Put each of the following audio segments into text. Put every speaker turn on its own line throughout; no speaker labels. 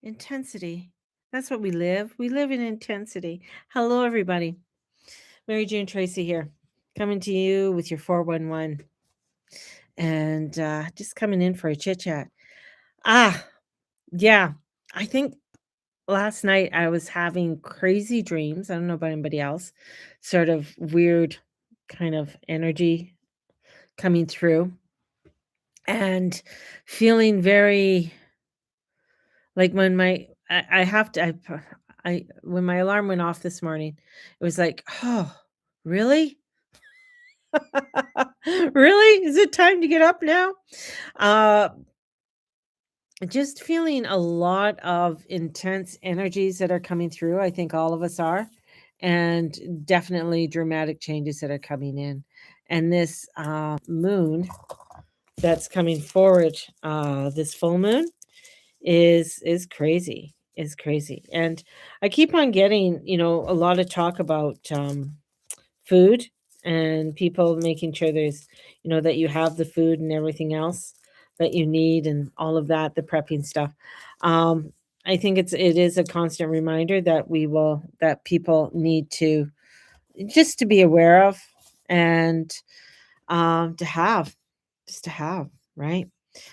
Intensity. That's what we live. We live in intensity. Hello, everybody. Mary Jane Tracy here, coming to you with your 411 and just coming in for a chit chat. Ah, yeah. I think last night I was having crazy dreams. I don't know about anybody else, sort of weird kind of energy coming through and feeling very like when I have to I when my alarm went off this morning, it was like, "Oh, really? Really? Is it time to get up now?" Uh, just feeling a lot of intense energies that are coming through. I think all of us are, and definitely dramatic changes that are coming in. And this moon that's coming forward, this full moon, is crazy, is crazy. And I keep on getting, a lot of talk about food and people making sure there's, that you have the food and everything else that you need and all of that, the prepping stuff. Um, I think it is a constant reminder that people need to just to be aware of and to have, just to have, right?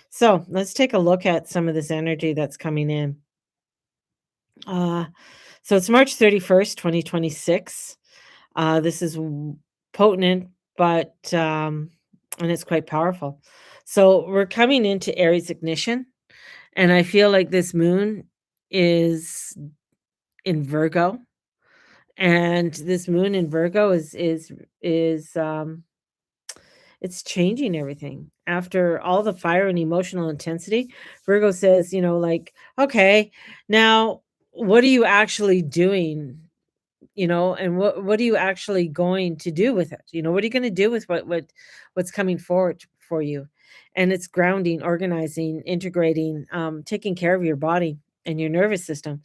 So let's take a look at some of this energy that's coming in. Uh, so it's March 31st, 2026. This is potent, but and it's quite powerful. So we're coming into Aries ignition, and I feel like this moon is in Virgo, and this moon in Virgo is it's changing everything. After all the fire and emotional intensity, Virgo says, like, okay, now what are you actually doing? And what are you actually going to do with it? What are you going to do with what's coming forward for you? And it's grounding, organizing, integrating, taking care of your body and your nervous system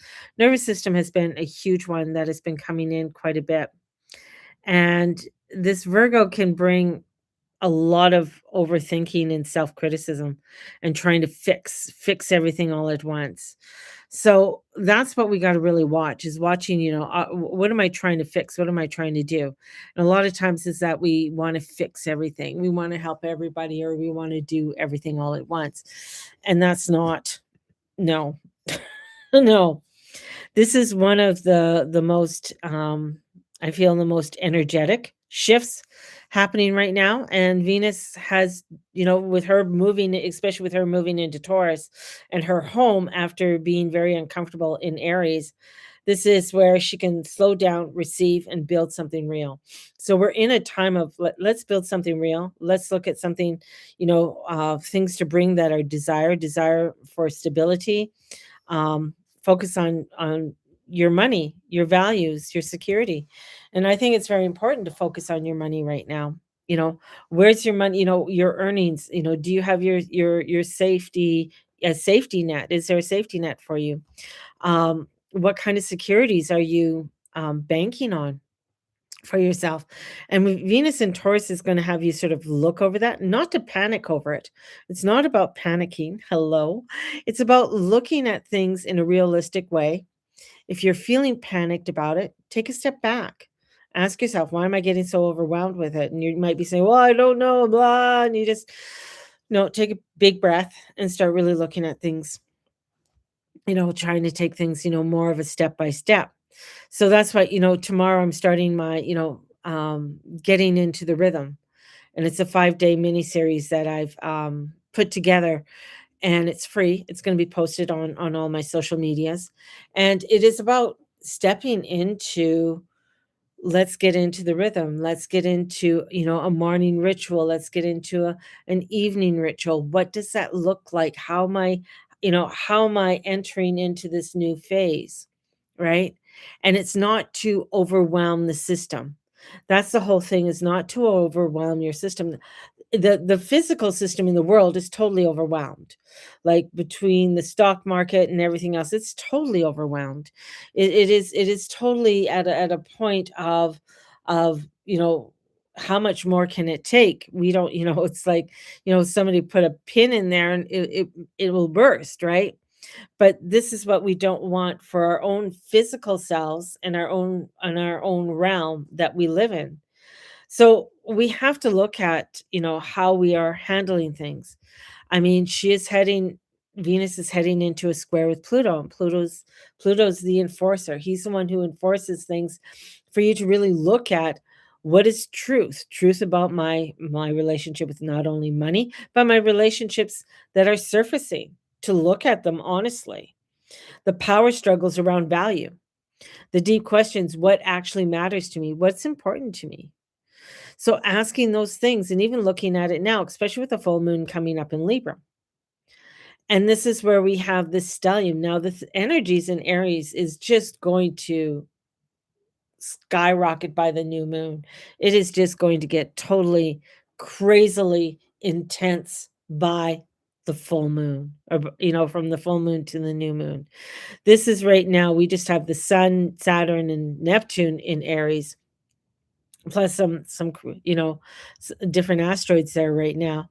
has been a huge one that has been coming in quite a bit. And this Virgo can bring a lot of overthinking and self-criticism and trying to fix everything all at once. So that's what we got to really watch is watching, what am I trying to fix? What am I trying to do? And a lot of times is that we want to fix everything. We want to help everybody or we want to do everything all at once. And that's not, no, no. This is one of the most I feel the most energetic shifts happening right now. And Venus has, with her moving, especially with her moving into Taurus and her home after being very uncomfortable in Aries, this is where she can slow down, receive, and build something real. So we're in a time of let's build something real. Let's look at something, things to bring that are desire for stability, focus on your money, your values, your security. And I think it's very important to focus on your money right now. You know, where's your money, your earnings, do you have your safety, a safety net? Is there a safety net for you? What kind of securities are you banking on for yourself? And Venus in Taurus is going to have you sort of look over that, not to panic over it. It's not about panicking. Hello. It's about looking at things in a realistic way. If you're feeling panicked about it, take a step back. Ask yourself, why am I getting so overwhelmed with it? And you might be saying, well, I don't know, blah. And you just, no, take a big breath and start really looking at things, trying to take things, more of a step by step. So that's why, tomorrow I'm starting my, getting into the rhythm. And it's a 5-day mini series that I've put together, and it's free. It's going to be posted on all my social medias. And it is about stepping into, let's get into the rhythm. Let's get into, a morning ritual. Let's get into an evening ritual. What does that look like? How am I entering into this new phase? Right. And it's not to overwhelm the system. That's the whole thing, is not to overwhelm your system. The physical system in the world is totally overwhelmed. Like between the stock market and everything else, it's totally overwhelmed. It is totally at a point of how much more can it take? We don't, it's like, somebody put a pin in there and it will burst, right? But this is what we don't want for our own physical selves and our own realm that we live in. So we have to look at, how we are handling things. I mean, Venus is heading into a square with Pluto, and Pluto's the enforcer. He's the one who enforces things for you to really look at what is truth about my relationship with not only money, but my relationships that are surfacing, to look at them honestly. The power struggles around value, the deep questions: what actually matters to me? What's important to me? So asking those things and even looking at it now, especially with the full moon coming up in Libra. And this is where we have the stellium. Now, the energies in Aries is just going to skyrocket by the new moon. It is just going to get totally crazily intense by the full moon, or, from the full moon to the new moon. This is right now, we just have the sun, Saturn, and Neptune in Aries, plus different asteroids there right now.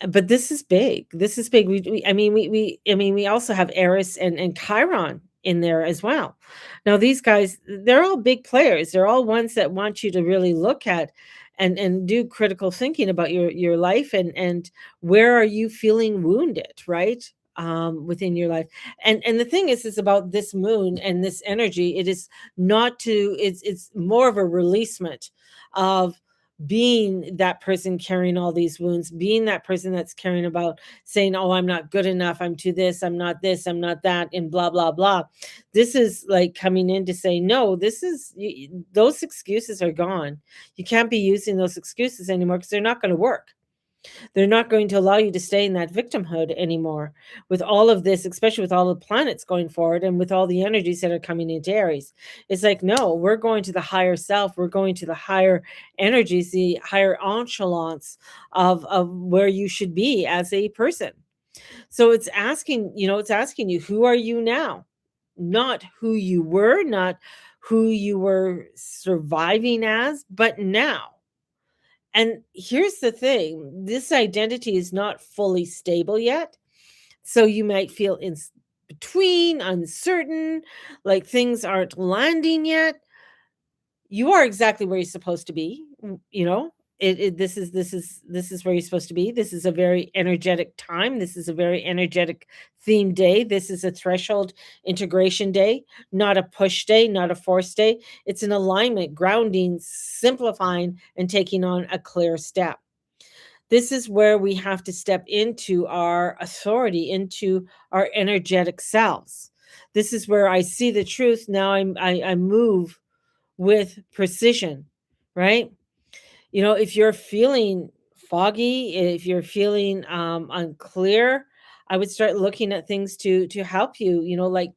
But this is big. This is big. We also have Eris and Chiron in there as well. Now these guys, they're all big players. They're all ones that want you to really look at and do critical thinking about your life, and where are you feeling wounded, right? Within your life. And the thing is about this moon and this energy, it is not to it's more of a releasement of being that person carrying all these wounds, being that person that's caring about saying, oh, I'm not good enough, I'm too this, I'm not that, and blah, blah, blah. This is like coming in to say, no, those excuses are gone. You can't be using those excuses anymore, because they're not going to work. They're not going to allow you to stay in that victimhood anymore. With all of this, especially with all the planets going forward and with all the energies that are coming into Aries, it's like, no, we're going to the higher self. We're going to the higher energies, the higher echelons of where you should be as a person. So it's asking you, who are you now? Not who you were, not who you were surviving as, but now. And here's the thing, this identity is not fully stable yet. So you might feel in between, uncertain, like things aren't landing yet. You are exactly where you're supposed to be. This is where you're supposed to be. This is a very energetic time. This is a very energetic theme day. This is a threshold integration day, not a push day, not a force day. It's an alignment, grounding, simplifying, and taking on a clear step. This is where we have to step into our authority, into our energetic selves. This is where I see the truth. Now I move with precision, right? If you're feeling foggy, if you're feeling unclear, I would start looking at things to help you, like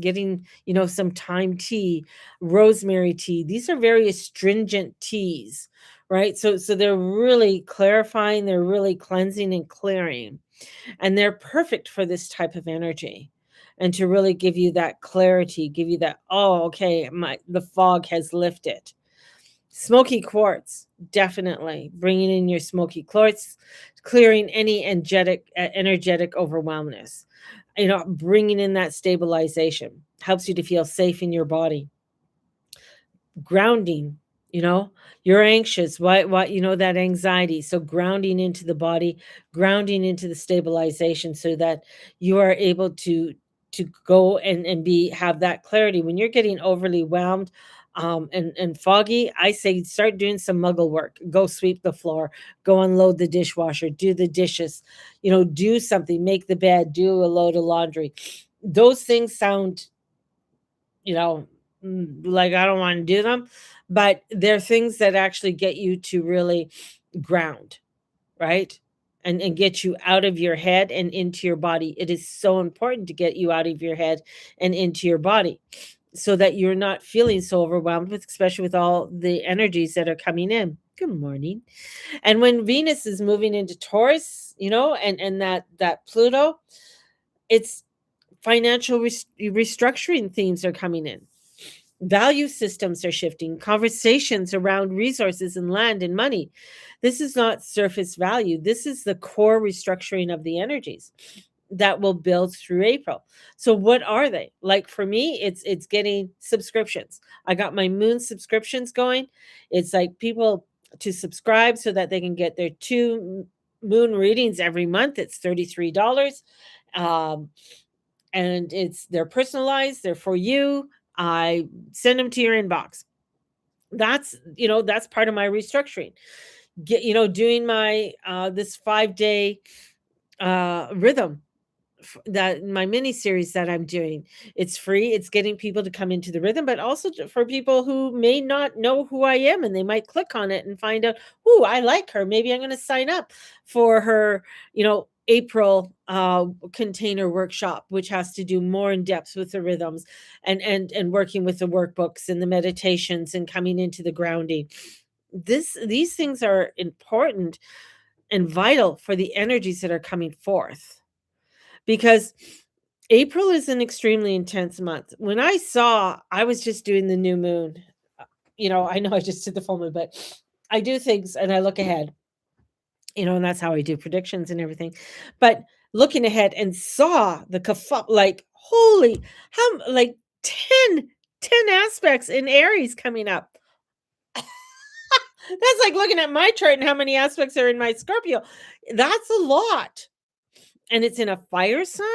getting, some thyme tea, rosemary tea. These are very astringent teas, right? So they're really clarifying, they're really cleansing and clearing, and they're perfect for this type of energy. And to really give you that clarity, give you that, oh, okay, the fog has lifted. Smoky quartz, definitely bringing in your smoky quartz, clearing any energetic overwhelmness. Bringing in that stabilization helps you to feel safe in your body. Grounding, you know, you're anxious. What, that anxiety. So grounding into the body, grounding into the stabilization, so that you are able to go and have that clarity when you're getting overly whelmed and foggy. I say start doing some muggle work. Go sweep the floor, go unload the dishwasher, do the dishes, do something, make the bed, do a load of laundry. Those things sound, you know, like I don't want to do them, but they're things that actually get you to really ground, right? And get you out of your head and into your body. It is so important to get you out of your head and into your body, so that you're not feeling so overwhelmed with, especially with all the energies that are coming in. Good morning. And when Venus is moving into Taurus, and that Pluto, it's financial restructuring themes are coming in. Value systems are shifting, conversations around resources and land and money. This is not surface value. This is the core restructuring of the energies. that will build through April. So what are they? Like for me, it's getting subscriptions. I got my moon subscriptions going. It's like people to subscribe so that they can get their two moon readings every month. It's $33. Um, and they're personalized, they're for you. I send them to your inbox. That's part of my restructuring. Doing my this 5-day rhythm, that my mini series that I'm doing. It's free. It's getting people to come into the rhythm, but also for people who may not know who I am, and they might click on it and find out, "Ooh, I like her. Maybe I'm going to sign up for her, April container workshop, which has to do more in depth with the rhythms and working with the workbooks and the meditations and coming into the grounding. These things are important and vital for the energies that are coming forth, because April is an extremely intense month. When I was just doing the new moon. I know I just did the full moon, but I do things and I look ahead, and that's how I do predictions and everything. But looking ahead and saw the like, holy, how, like 10 aspects in Aries coming up. That's like looking at my chart and how many aspects are in my Scorpio. That's a lot. And it's in a fire sign.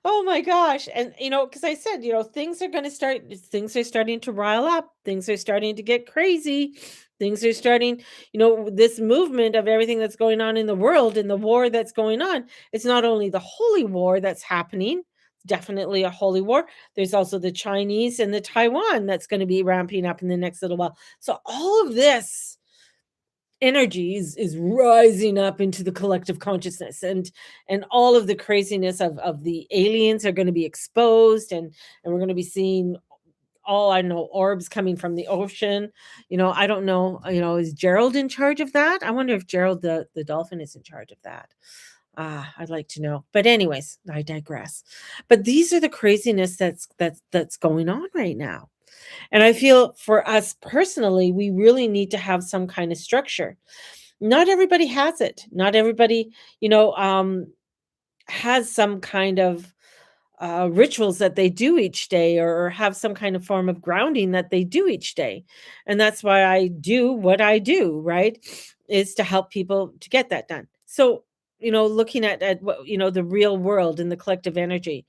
Oh my gosh. And because I said, things are starting to rile up, things are starting to get crazy, things are starting, this movement of everything that's going on in the world and the war that's going on. It's not only the holy war that's happening, definitely a holy war. There's also the Chinese and the Taiwan that's going to be ramping up in the next little while. So all of this energy is rising up into the collective consciousness, and all of the craziness of the aliens are going to be exposed, and we're going to be seeing all, I don't know, orbs coming from the ocean. I don't know, is Gerald in charge of that? I wonder if Gerald the dolphin is in charge of that. I'd like to know. But anyways, I digress. But these are the craziness that's going on right now. And I feel for us personally, we really need to have some kind of structure. Not everybody has it. Not everybody, has some kind of rituals that they do each day, or have some kind of form of grounding that they do each day. And that's why I do what I do, right? Is to help people to get that done. So, looking at what, the real world and the collective energy,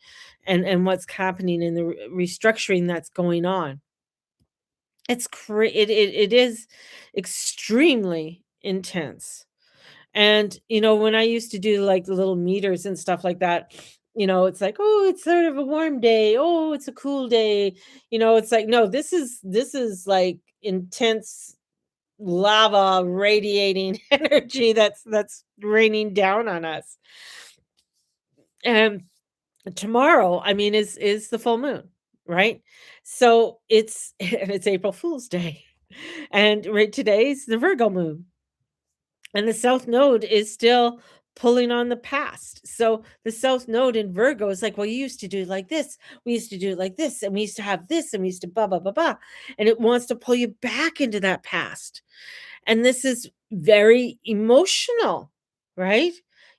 and what's happening in the restructuring that's going on. It is extremely intense. And, when I used to do, like, the little meters and stuff like that, it's like, "Oh, it's sort of a warm day. Oh, it's a cool day." It's like, no, this is, like, intense lava radiating energy that's raining down on us. And tomorrow, I mean, is the full moon, right? So it's and it's April Fool's Day. And right today's the Virgo moon. And the South Node is still pulling on the past. So the South Node in Virgo is like, well, you used to do it like this. We used to do it like this. And we used to have this. And we used to blah, blah, blah, blah. And it wants to pull you back into that past. And this is very emotional, right?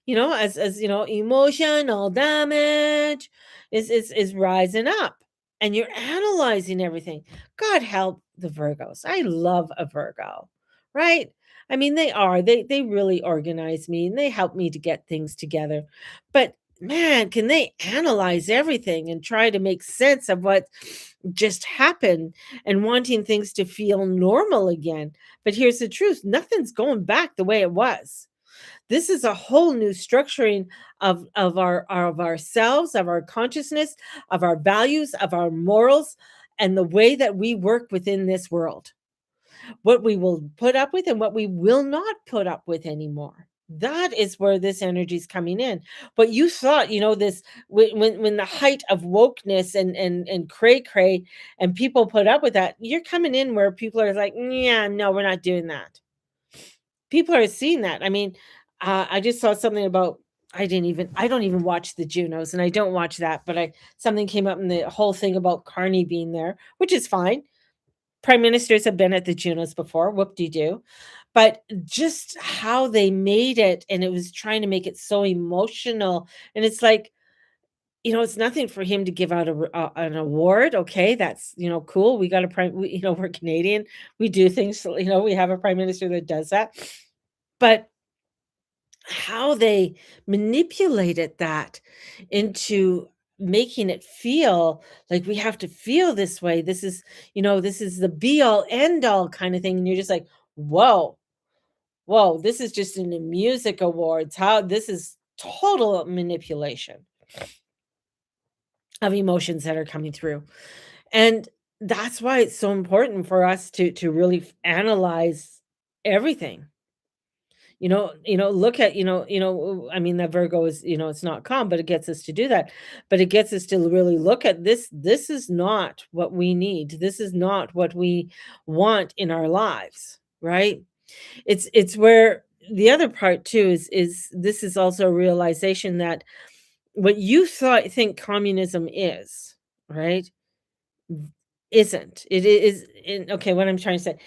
Emotional damage is rising up, and you're analyzing everything. God help the Virgos. I love a Virgo, right? I mean, they really organize me and they help me to get things together. But man, can they analyze everything and try to make sense of what just happened, and wanting things to feel normal again. But here's the truth, nothing's going back the way it was. This is a whole new structuring of ourselves, of our consciousness, of our values, of our morals, and the way that we work within this world. What we will put up with and what we will not put up with anymore. That is where this energy is coming in. But you thought, this, when the height of wokeness and cray cray, and people put up with that, you're coming in where people are like, yeah, no, we're not doing that. People are seeing that. I mean, I just saw something about, I don't even watch the Junos, and I don't watch that, but something came up in the whole thing about Carney being there, which is fine. Prime ministers have been at the Junos before, whoop-de-doo. but just how they made it, and it was trying to make it so emotional, and it's like, it's nothing for him to give out an award. Okay, that's, cool. We got a we're Canadian. We do things, we have a prime minister that does that. But how they manipulated that into making it feel like we have to feel this way. This is the be all end all kind of thing. And you're just like, whoa, whoa, this is just in the music awards. How this is total manipulation of emotions that are coming through. And that's why it's so important for us to really analyze everything. Look at, I mean, the Virgo is, it's not calm, but it gets us to do that. But it gets us to really look at this. This is not what we need. This is not what we want in our lives, right? It's where the other part too is this is also a realization that what you think communism is, right? Isn't. It is okay, what I'm trying to say,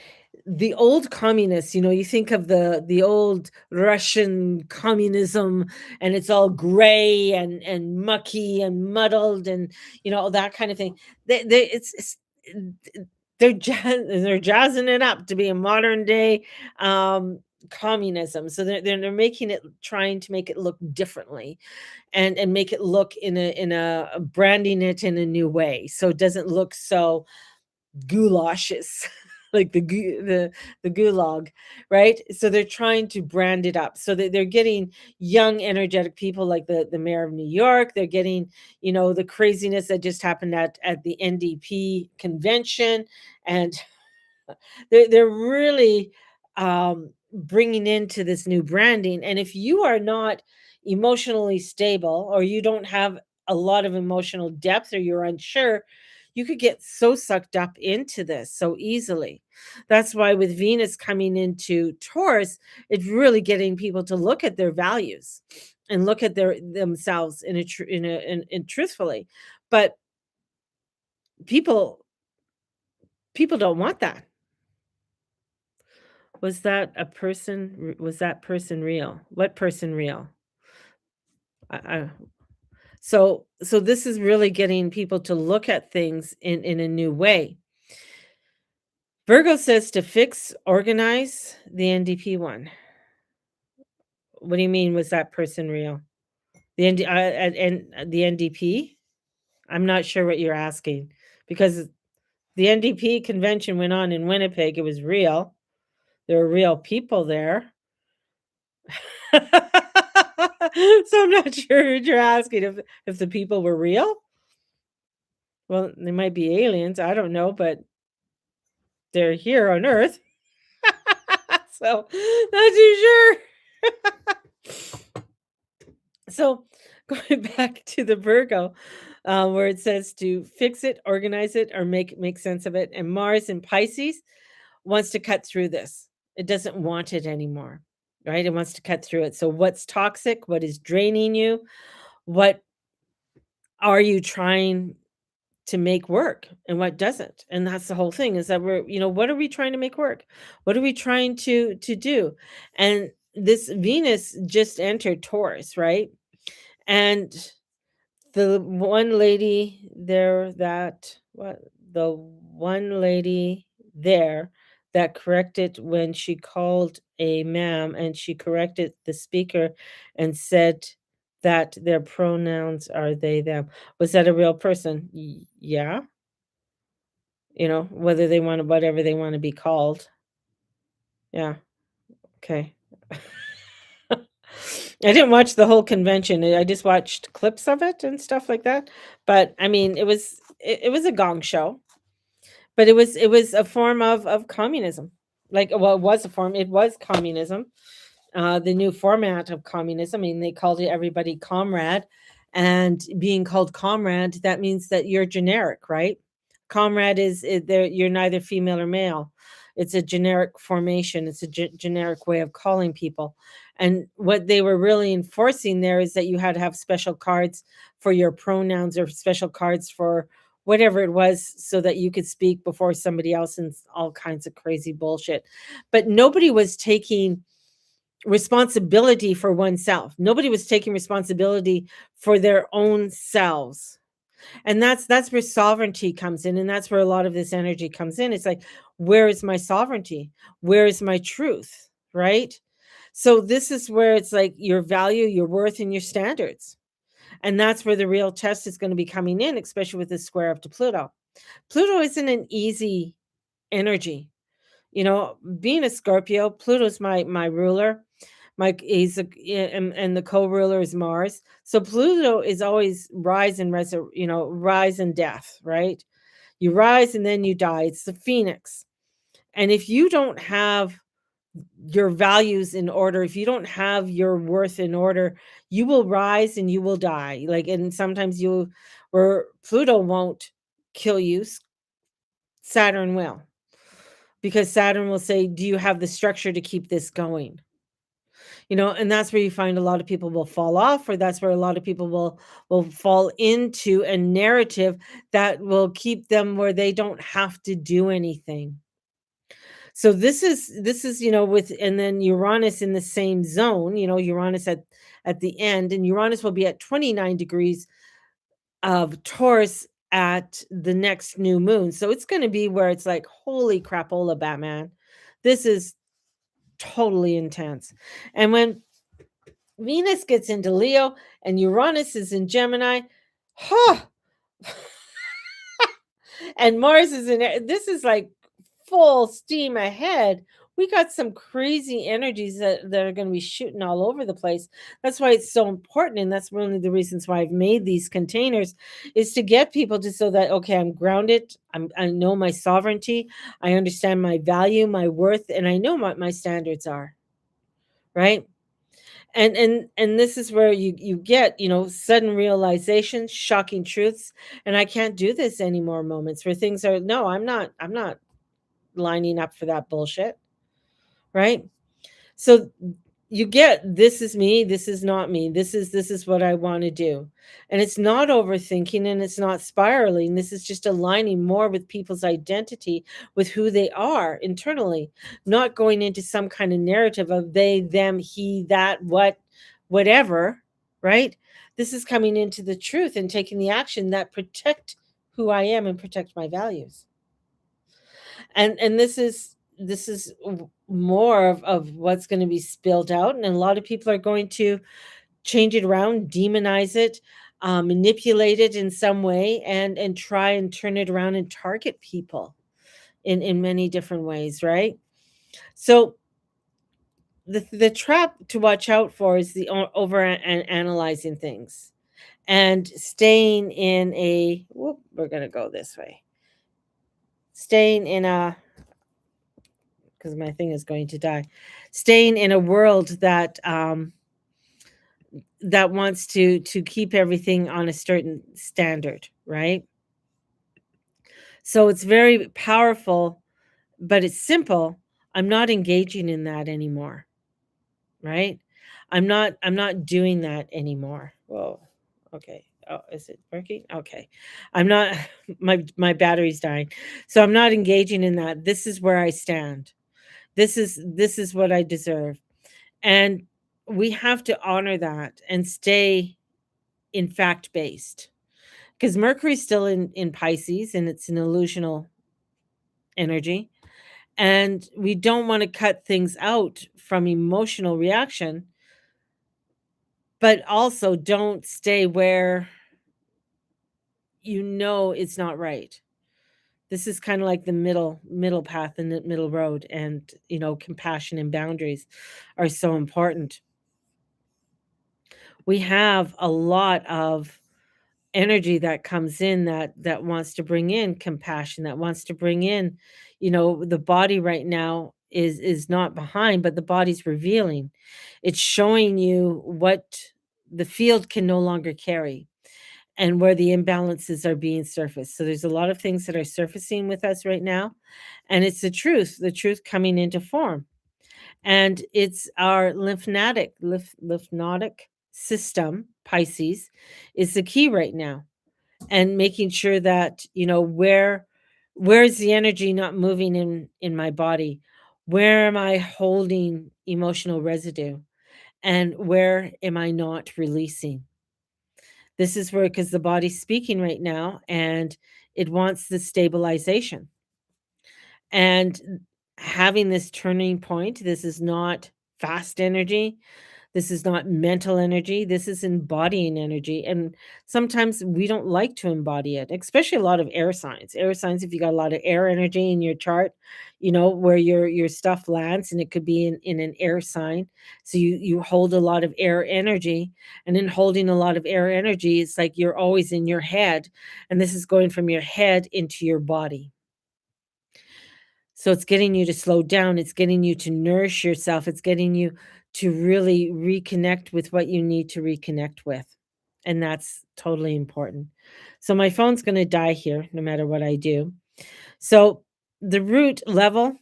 the old communists, you think of the old Russian communism, and it's all gray and mucky and muddled, and all that kind of thing. It's they're jazzing it up to be a modern day communism. So they're making it, trying to make it look differently, and make it look in a branding it in a new way, so it doesn't look so goulashes, like the gulag, right? So they're trying to brand it up. So they're getting young, energetic people like the mayor of New York. They're getting, the craziness that just happened at the NDP convention, and they're really bringing into this new branding. And if you are not emotionally stable, or you don't have a lot of emotional depth, or you're unsure, you could get so sucked up into this so easily. That's why with Venus coming into Taurus, it's really getting people to look at their values and look at themselves in truthfully. But people people don't want that. Was that person real? What person real? I so this is really getting people to look at things in a new way. Virgo says to fix, organize the NDP one. What do you mean, was that person real? The NDP? I'm not sure what you're asking, because the NDP convention went on in Winnipeg. It was real. There were real people there. So I'm not sure what you're asking, if the people were real. Well, they might be aliens. I don't know, but they're here on Earth. So not too sure. So going back to the Virgo, where it says to fix it, organize it, or make sense of it. And Mars in Pisces wants to cut through this. It doesn't want it anymore, right? It wants to cut through it. So what's toxic? What is draining you? What are you trying to make work, and what doesn't? And that's the whole thing, is that what are we trying to make work? What are we trying to do? And this Venus just entered Taurus, right? And the one lady there that what the one lady there that corrected, when she called a ma'am, and she corrected the speaker and said that their pronouns are they them. Was that a real person? Yeah. Whether they want to, whatever they want to be called. Yeah. Okay. I didn't watch the whole convention. I just watched clips of it and stuff like that. But I mean, it was a gong show, but it was a form of communism. Like, well, it was communism. The new format of communism. I mean, they called it everybody comrade, and being called comrade, that means that you're generic, right? Comrade there. You're neither female or male. It's a generic formation. It's a generic way of calling people. And what they were really enforcing there is that you had to have special cards for your pronouns, or special cards for whatever it was, so that you could speak before somebody else and all kinds of crazy bullshit. But nobody was taking responsibility for oneself. Nobody was taking responsibility for their own selves. And that's where sovereignty comes in, and that's where a lot of this energy comes in. It's like, where is my sovereignty? Where is my truth? Right? So this is where it's like your value, your worth, and your standards. And that's where the real test is going to be coming in, especially with this square up to Pluto. Pluto isn't an easy energy. Being a Scorpio, Pluto's my ruler. He's and the co-ruler is Mars. So Pluto is always rise and death, right? You rise and then you die. It's the phoenix. And if you don't have your values in order, if you don't have your worth in order, you will rise and you will die. Like, and sometimes or Pluto won't kill you, Saturn will. Because Saturn will say, do you have the structure to keep this going? And that's where you find a lot of people will fall off, or that's where a lot of people will fall into a narrative that will keep them where they don't have to do anything. So this is with, and then Uranus in the same zone, Uranus at the end, and Uranus will be at 29 degrees of Taurus at the next new moon. So it's going to be where it's like, holy crapola, Batman. This is totally intense. And when Venus gets into Leo and Uranus is in Gemini, huh, and Mars is this is like full steam ahead. We got some crazy energies that are going to be shooting all over the place. That's why it's so important. And that's one of the reasons why I've made these containers, is to get people to, so that, okay, I'm grounded. I know my sovereignty. I understand my value, my worth, and I know what my standards are. Right. And this is where you get, sudden realizations, shocking truths, and I can't do this anymore moments where things are, no, I'm not lining up for that bullshit, right? So you get, this is me, this is not me, this is what I want to do. And it's not overthinking, and it's not spiraling. This is just aligning more with people's identity, with who they are internally, not going into some kind of narrative of they, them, he, that, whatever, right? This is coming into the truth and taking the action that protect who I am and protect my values. And this is more of what's going to be spilled out, and a lot of people are going to change it around, demonize it, manipulate it in some way, and try and turn it around and target people in many different ways, right? So the trap to watch out for is the over and analyzing things, and staying in a whoop, we're going to go this way, staying in a, because my thing is going to die, staying in a world that wants to keep everything on a certain standard, right? So it's very powerful, but it's simple. I'm not engaging in that anymore, right? I'm not doing that anymore. Whoa. Okay. Oh, is it working? Okay. I'm not my battery's dying. So I'm not engaging in that. This is where I stand. This is what I deserve. And we have to honor that and stay in fact based, because Mercury's still in Pisces, and it's an illusional energy. And we don't want to cut things out from emotional reaction, but also don't stay where it's not right. This is kind of like the middle path and the middle road, and compassion and boundaries are so important. We have a lot of energy that comes in that wants to bring in compassion, that wants to bring in, the body right now is not behind, but the body's revealing. It's showing you what the field can no longer carry, and where the imbalances are being surfaced. So there's a lot of things that are surfacing with us right now, and it's the truth coming into form. And it's our lymphatic system, Pisces, is the key right now. and making sure that, where's the energy not moving in my body? Where am I holding emotional residue? And where am I not releasing? This is where, because the body's speaking right now and it wants the stabilization. And having this turning point, this is not fast energy. This is not mental energy. This is embodying energy. And sometimes we don't like to embody it, especially a lot of air signs. Air signs, if you got a lot of air energy in your chart, where your stuff lands, and it could be in an air sign. So you hold a lot of air energy. And in holding a lot of air energy, it's like you're always in your head. And this is going from your head into your body. So it's getting you to slow down, it's getting you to nourish yourself, it's getting you to really reconnect with what you need to reconnect with, and that's totally important. So my phone's gonna die here no matter what I do. So the root level,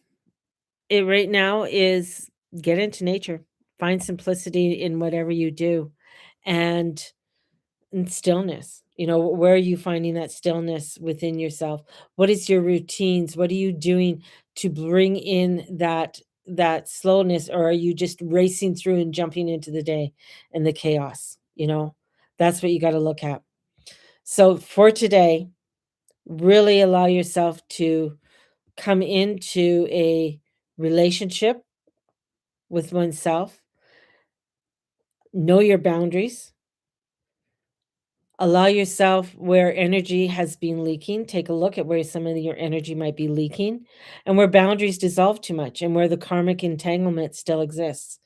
it right now is get into nature, find simplicity in whatever you do, and stillness. Where are you finding that stillness within yourself? What is your routines? What are you doing to bring in that slowness, or are you just racing through and jumping into the day and the chaos? That's what you got to look at. So for today, really allow yourself to come into a relationship with oneself, know your boundaries. Allow yourself where energy has been leaking. Take a look at where some of your energy might be leaking and where boundaries dissolve too much and where the karmic entanglement still exists.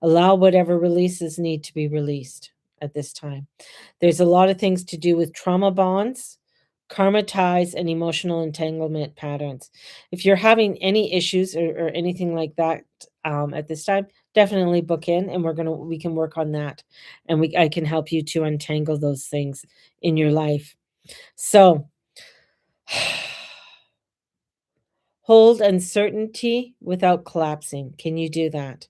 Allow whatever releases need to be released at this time. There's a lot of things to do with trauma bonds, karma ties, and emotional entanglement patterns. If you're having any issues or anything like that at this time, definitely book in, and we can work on that, and I can help you to untangle those things in your life. So hold uncertainty without collapsing. Can you do that?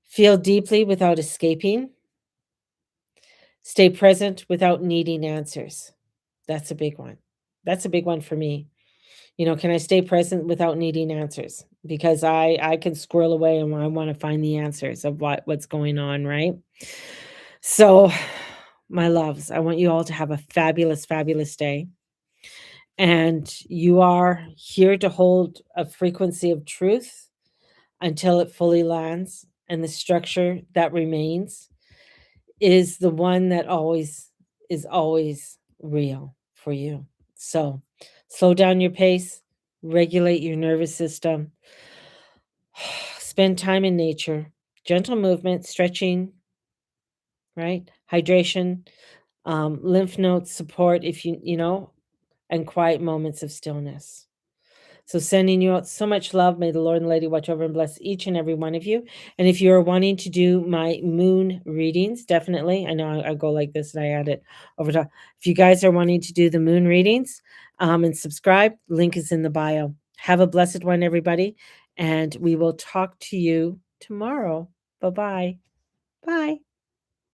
Feel deeply without escaping. Stay present without needing answers. That's a big one. That's a big one for me. Can I stay present without needing answers? Because I can squirrel away and I want to find the answers of what's going on, right? So, my loves, I want you all to have a fabulous, fabulous day. And you are here to hold a frequency of truth until it fully lands. And the structure that remains is the one that always real for you. So slow down your pace, regulate your nervous system, spend time in nature, gentle movement, stretching, right? Hydration, lymph nodes support if and quiet moments of stillness. So sending you out so much love. May the Lord and Lady watch over and bless each and every one of you. And if you're wanting to do my moon readings, definitely. I know I go like this and I add it over top. If you guys are wanting to do the moon readings and subscribe, link is in the bio. Have a blessed one, everybody. And we will talk to you tomorrow. Bye-bye. Bye.